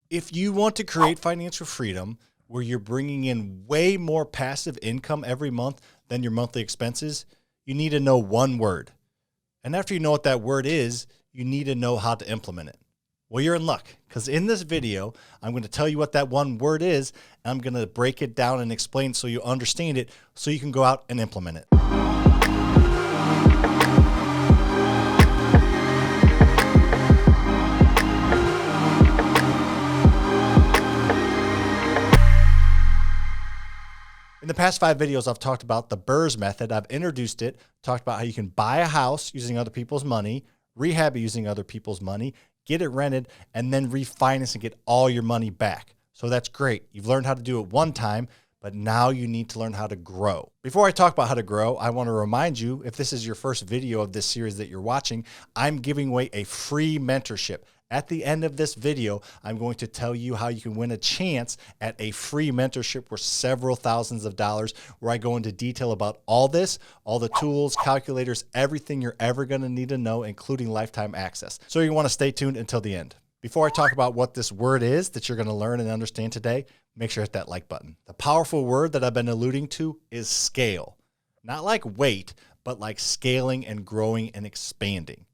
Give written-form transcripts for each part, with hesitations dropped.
If you want to create financial freedom where you're bringing in way more passive income every month than your monthly expenses, you need to know one word. And after you know what that word is, you need to know how to implement it. Well, you're in luck, because in this video, I'm going to tell you what that one word is, and I'm going to break it down and explain so you understand it so you can go out and implement it. In the past 5 videos, I've talked about the BRRRR method. I've introduced it, talked about how you can buy a house using other people's money, rehab it using other people's money, get it rented, and then refinance and get all your money back. So that's great. You've learned how to do it one time, but now you need to learn how to grow. Before I talk about how to grow, I want to remind you, if this is your first video of this series that you're watching, I'm giving away a free mentorship. At the end of this video, I'm going to tell you how you can win a chance at a free mentorship worth several thousands of dollars, where I go into detail about all this, all the tools, calculators, everything you're ever going to need to know, including lifetime access. So you want to stay tuned until the end. Before I talk about what this word is that you're going to learn and understand today, make sure to hit that like button. The powerful word that I've been alluding to is scale. Not like weight, but like scaling and growing and expanding.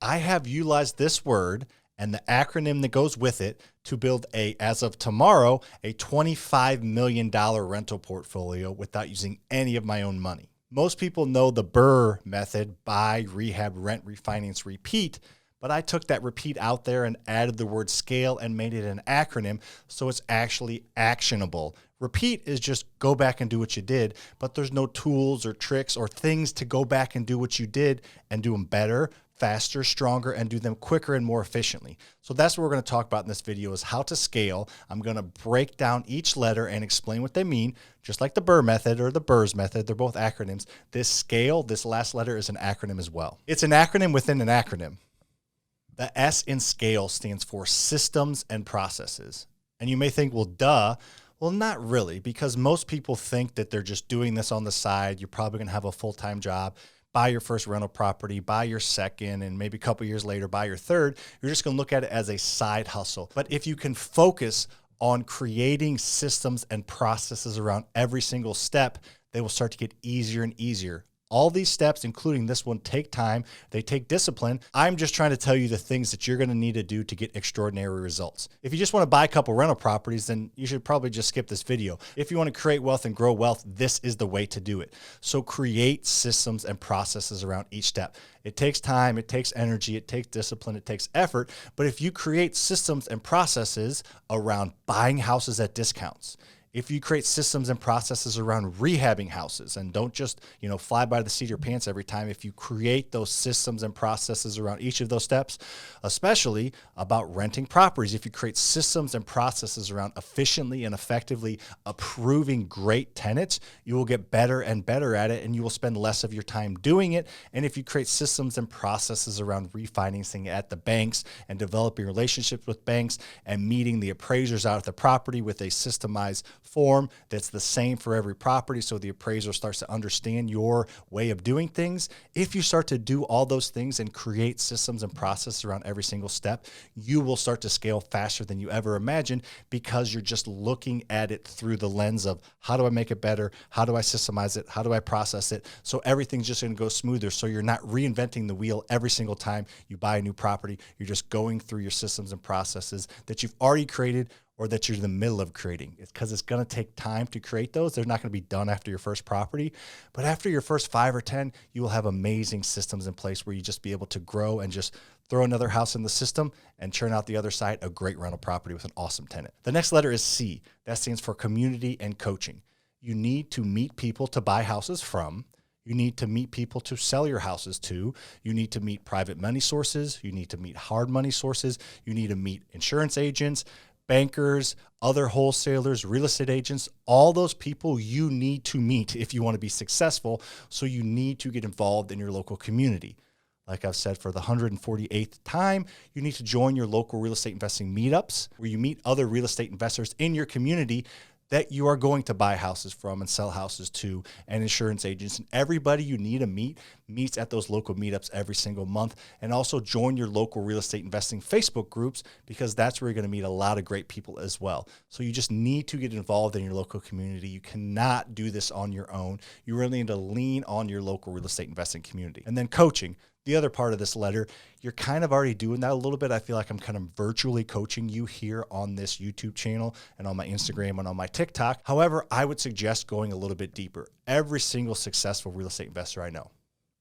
I have utilized this word and the acronym that goes with it to build as of tomorrow, a $25 million rental portfolio without using any of my own money. Most people know the BRRRR method: buy, rehab, rent, refinance, repeat. But I took that repeat out there and added the word scale and made it an acronym so it's actually actionable. Repeat is just go back and do what you did, but there's no tools or tricks or things to go back and do what you did and do them better, faster, stronger, and do them quicker and more efficiently. So that's what we're going to talk about in this video, is how to scale. I'm going to break down each letter and explain what they mean, just like the BRRRR method or the BRRRR method. They're both acronyms. This scale, this last letter, is an acronym as well. It's an acronym within an acronym. The S in scale stands for systems and processes. And you may think, well, duh. Well, not really, because most people think that they're just doing this on the side. You're probably going to have a full-time job, buy your first rental property, buy your second, and maybe a couple years later, buy your third. You're just going to look at it as a side hustle. But if you can focus on creating systems and processes around every single step, they will start to get easier and easier. All these steps, including this one, take time. They take discipline. I'm just trying to tell you the things that you're going to need to do to get extraordinary results. If you just want to buy a couple rental properties, then you should probably just skip this video. If you want to create wealth and grow wealth, this is the way to do it. So create systems and processes around each step. It takes time, it takes energy, it takes discipline, it takes effort. But if you create systems and processes around buying houses at discounts, if you create systems and processes around rehabbing houses, and don't just, fly by the seat of your pants every time. If you create those systems and processes around each of those steps, especially about renting properties, if you create systems and processes around efficiently and effectively approving great tenants, you will get better and better at it, and you will spend less of your time doing it. And if you create systems and processes around refinancing at the banks and developing relationships with banks and meeting the appraisers out at the property with a systemized form that's the same for every property, so the appraiser starts to understand your way of doing things. If you start to do all those things and create systems and processes around every single step, you will start to scale faster than you ever imagined, because you're just looking at it through the lens of, how do I make it better? How do I systemize it? How do I process it? So everything's just going to go smoother. So you're not reinventing the wheel every single time you buy a new property. You're just going through your systems and processes that you've already created, or that you're in the middle of creating. It's because it's going to take time to create those. They're not going to be done after your first property, but after your first 5 or 10, you will have amazing systems in place where you just be able to grow and just throw another house in the system and churn out the other side a great rental property with an awesome tenant. The next letter is C. That stands for community and coaching. You need to meet people to buy houses from. You need to meet people to sell your houses to. You need to meet private money sources. You need to meet hard money sources. You need to meet insurance agents, bankers, other wholesalers, real estate agents. All those people you need to meet if you want to be successful. So you need to get involved in your local community. Like I've said for the 148th time, you need to join your local real estate investing meetups, where you meet other real estate investors in your community that you are going to buy houses from and sell houses to, and insurance agents, and everybody you need to meets at those local meetups every single month. And also join your local real estate investing Facebook groups, because that's where you're going to meet a lot of great people as well. So you just need to get involved in your local community. You cannot do this on your own. You really need to lean on your local real estate investing community. And then coaching. The other part of this letter, you're kind of already doing that a little bit. I feel like I'm kind of virtually coaching you here on this YouTube channel and on my Instagram and on my TikTok. However, I would suggest going a little bit deeper. Every single successful real estate investor I know,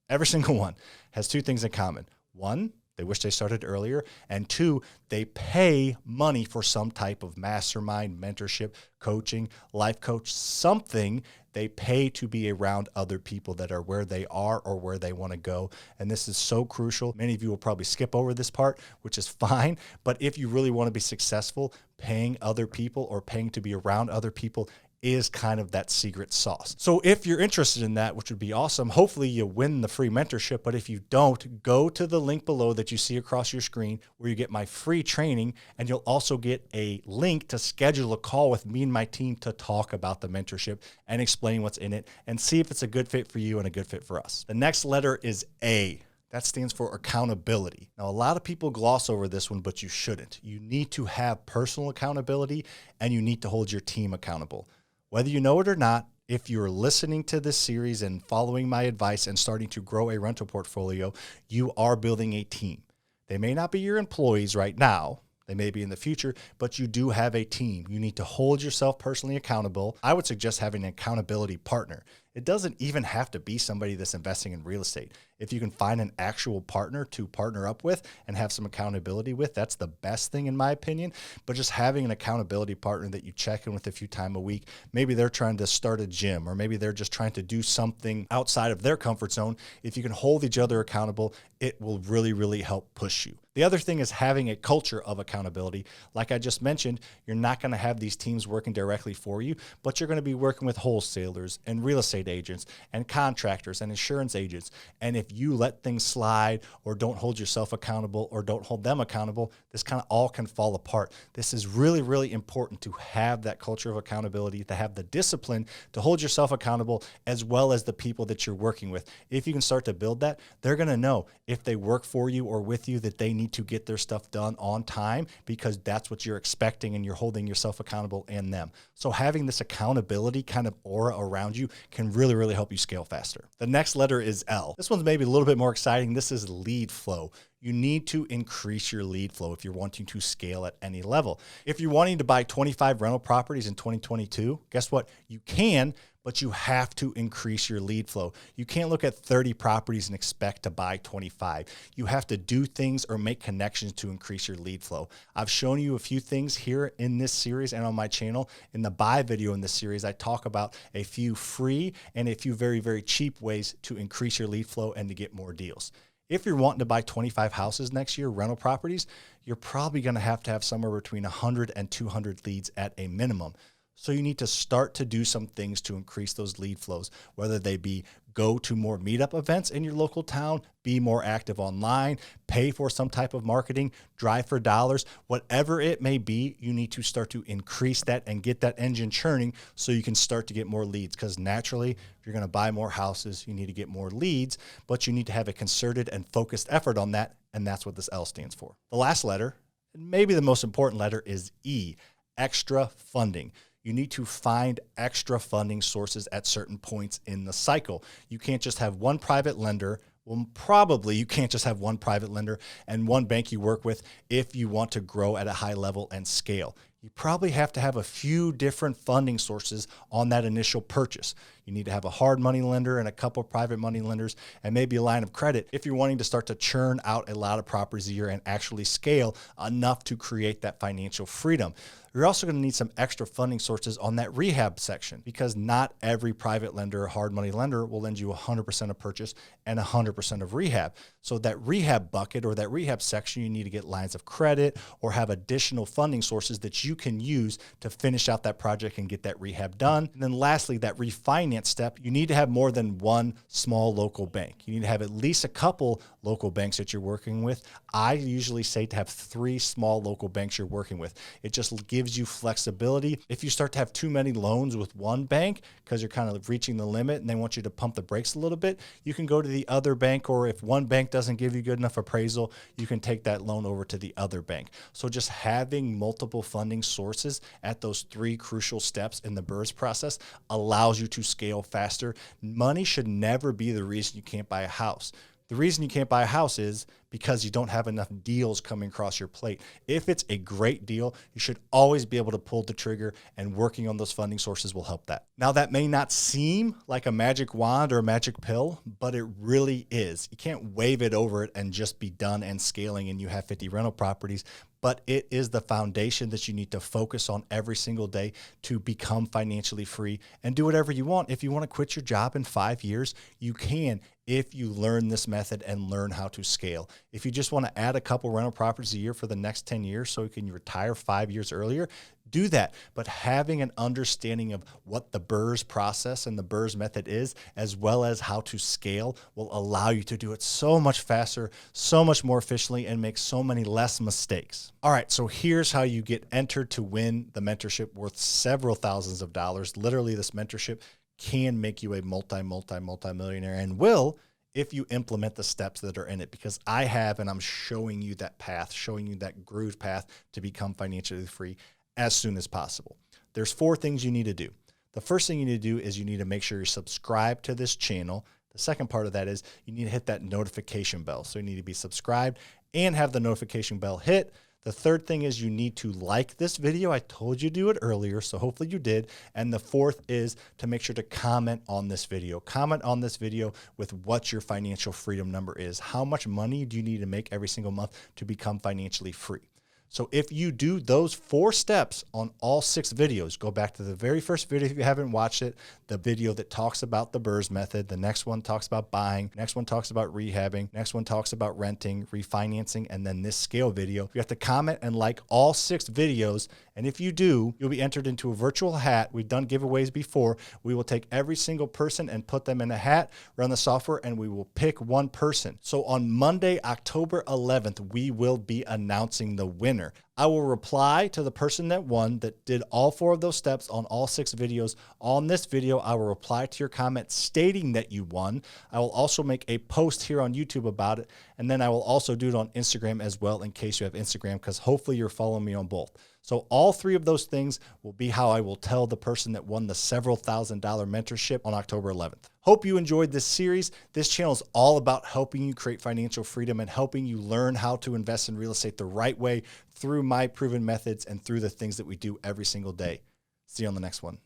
every single one, has two things in common. One, they wish they started earlier. And two, they pay money for some type of mastermind, mentorship, coaching, life coach, something. They pay to be around other people that are where they are or where they want to go. And this is so crucial. Many of you will probably skip over this part, which is fine. But if you really want to be successful, paying other people or paying to be around other people is kind of that secret sauce. So if you're interested in that, which would be awesome, hopefully you win the free mentorship. But if you don't, go to the link below that you see across your screen where you get my free training, and you'll also get a link to schedule a call with me and my team to talk about the mentorship and explain what's in it and see if it's a good fit for you and a good fit for us. The next letter is A. That stands for accountability. Now, a lot of people gloss over this one, but you shouldn't. You need to have personal accountability, and you need to hold your team accountable. Whether you know it or not, if you're listening to this series and following my advice and starting to grow a rental portfolio, you are building a team. They may not be your employees right now. They may be in the future, but you do have a team. You need to hold yourself personally accountable. I would suggest having an accountability partner. It doesn't even have to be somebody that's investing in real estate. If you can find an actual partner to partner up with and have some accountability with, that's the best thing in my opinion. But just having an accountability partner that you check in with a few times a week, maybe they're trying to start a gym, or maybe they're just trying to do something outside of their comfort zone. If you can hold each other accountable, it will really, really help push you. The other thing is having a culture of accountability. Like I just mentioned, you're not going to have these teams working directly for you, but you're going to be working with wholesalers and real estate agents and contractors and insurance agents. And if you let things slide or don't hold yourself accountable or don't hold them accountable, this kind of all can fall apart. This is really, really important to have that culture of accountability, to have the discipline to hold yourself accountable, as well as the people that you're working with. If you can start to build that, they're going to know if they work for you or with you that they need to get their stuff done on time, because that's what you're expecting and you're holding yourself accountable and them. So having this accountability kind of aura around you can really, really help you scale faster. The next letter is L. This one's maybe a little bit more exciting. This is lead flow. You need to increase your lead flow if you're wanting to scale at any level. If you're wanting to buy 25 rental properties in 2022, guess what? You can, but you have to increase your lead flow. You can't look at 30 properties and expect to buy 25. You have to do things or make connections to increase your lead flow. I've shown you a few things here in this series and on my channel. In the buy video in this series, I talk about a few free and a few very, very cheap ways to increase your lead flow and to get more deals. If you're wanting to buy 25 houses next year, rental properties, you're probably going to have somewhere between 100 and 200 leads at a minimum. So you need to start to do some things to increase those lead flows, whether they be go to more meetup events in your local town, be more active online, pay for some type of marketing, drive for dollars, whatever it may be. You need to start to increase that and get that engine churning so you can start to get more leads, because naturally, if you're going to buy more houses, you need to get more leads, but you need to have a concerted and focused effort on that, and that's what this L stands for. The last letter, and maybe the most important letter, is E, extra funding. You need to find extra funding sources at certain points in the cycle. You can't just have one private lender. Well, probably you can't just have one private lender and one bank you work with if you want to grow at a high level and scale. You probably have to have a few different funding sources on that initial purchase. You need to have a hard money lender and a couple of private money lenders and maybe a line of credit if you're wanting to start to churn out a lot of properties a year and actually scale enough to create that financial freedom. You're also going to need some extra funding sources on that rehab section, because not every private lender or hard money lender will lend you 100% of purchase and 100% of rehab. So that rehab bucket or that rehab section, you need to get lines of credit or have additional funding sources that you can use to finish out that project and get that rehab done. And then lastly, that refinance step, you need to have more than one small local bank. You need to have at least a couple local banks that you're working with. I usually say to have 3 small local banks you're working with. It just gives you flexibility. If you start to have too many loans with one bank because you're kind of reaching the limit and they want you to pump the brakes a little bit, you can go to the other bank, or if one bank doesn't give you good enough appraisal, you can take that loan over to the other bank. So just having multiple funding sources at those 3 crucial steps in the BRRRR process allows you to scale faster. Money should never be the reason you can't buy a house. The reason you can't buy a house is because you don't have enough deals coming across your plate. If it's a great deal, you should always be able to pull the trigger, and working on those funding sources will help that. Now, that may not seem like a magic wand or a magic pill, but it really is. You can't wave it over it and just be done and scaling and you have 50 rental properties. But it is the foundation that you need to focus on every single day to become financially free and do whatever you want. If you want to quit your job in 5 years, you can, if you learn this method and learn how to scale. If you just want to add a couple rental properties a year for the next 10 years so you can retire 5 years earlier, do that. But having an understanding of what the BRRRR process and the BRRRR method is, as well as how to scale, will allow you to do it so much faster, so much more efficiently, and make so many less mistakes. All right, so here's how you get entered to win the mentorship worth several thousands of dollars. Literally, this mentorship can make you a multi-millionaire, and will if you implement the steps that are in it, because I have, and I'm showing you that path, showing you that groove path to become financially free as soon as possible. There's 4 things you need to do. The first thing you need to do is you need to make sure you're subscribed to this channel. The second part of that is you need to hit that notification bell. So you need to be subscribed and have the notification bell hit. The third thing is you need to like this video. I told you to do it earlier, so hopefully you did. And the fourth is to make sure to comment on this video. Comment on this video with what your financial freedom number is. How much money do you need to make every single month to become financially free? So if you do those 4 steps on all 6 videos, go back to the very first video if you haven't watched it, the video that talks about the BRRRR method, the next one talks about buying, next one talks about rehabbing, next one talks about renting, refinancing, and then this scale video. You have to comment and like all 6 videos, and if you do, you'll be entered into a virtual hat. We've done giveaways before. We will take every single person and put them in a hat, run the software, and we will pick one person. So on Monday, October 11th, we will be announcing the winner. I will reply to the person that won, that did all 4 of those steps on all 6 videos. On this video, I will reply to your comment stating that you won. I will also make a post here on YouTube about it, and then I will also do it on Instagram as well, in case you have Instagram, because hopefully you're following me on both. So all 3 of those things will be how I will tell the person that won the several $1,000 mentorship on October 11th. Hope you enjoyed this series. This channel is all about helping you create financial freedom and helping you learn how to invest in real estate the right way through my proven methods and through the things that we do every single day. See you on the next one.